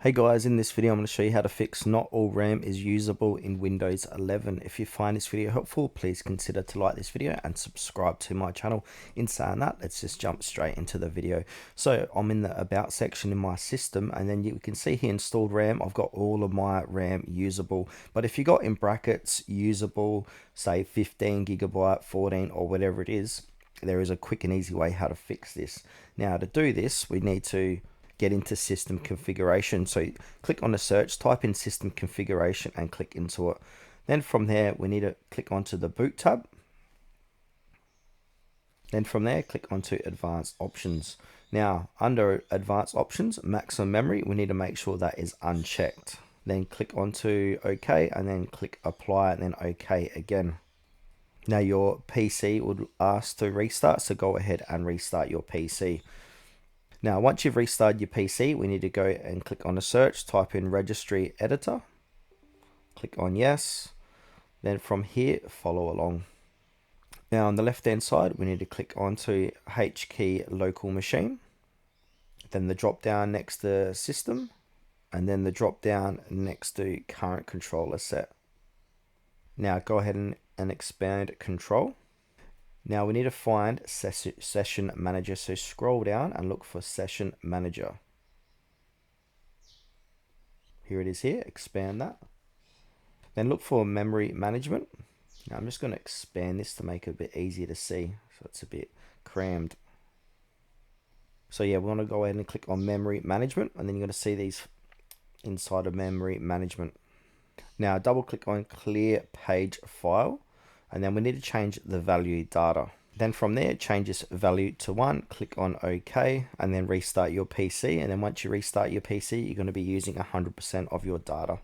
Hey guys, in this video I'm going to show you how to fix not all RAM is usable in Windows 11. If you find this video helpful, please consider to like this video and subscribe to my channel. In saying that, let's just jump straight into the video. So I'm in the About section in my system, and then you can see here installed RAM. I've got all of my RAM usable, but if you got in brackets usable, say 15 gigabyte, 14 or whatever it is, there is a quick and easy way how to fix this. Now to do this, we need to get into system configuration. So click on the search, type in system configuration and click into it. Then from there, we need to click onto the boot tab. Then from there, click onto advanced options. Now under advanced options, maximum memory, we need to make sure that is unchecked. Then click onto OK and then click apply and then OK again. Now your PC would ask to restart, so go ahead and restart your PC. Now, once you've restarted your PC, we need to go and click on the search, type in registry editor, click on yes, then from here, follow along. Now, on the left-hand side, we need to click onto H key local machine, then the drop down next to system, and then the drop down next to current controller set. Now, go ahead and expand control. Now we need to find session manager, so scroll down and look for session manager. Here it is here, expand that. Then look for memory management. Now I'm just going to expand this to make it a bit easier to see, so it's a bit crammed. So yeah, we want to go ahead and click on memory management, and then you're going to see these inside of memory management. Now double click on clear page file, and then we need to change the value data. Then from there, change this value to 1, click on OK, and then restart your PC. And then once you restart your PC, you're going to be using 100% of your data.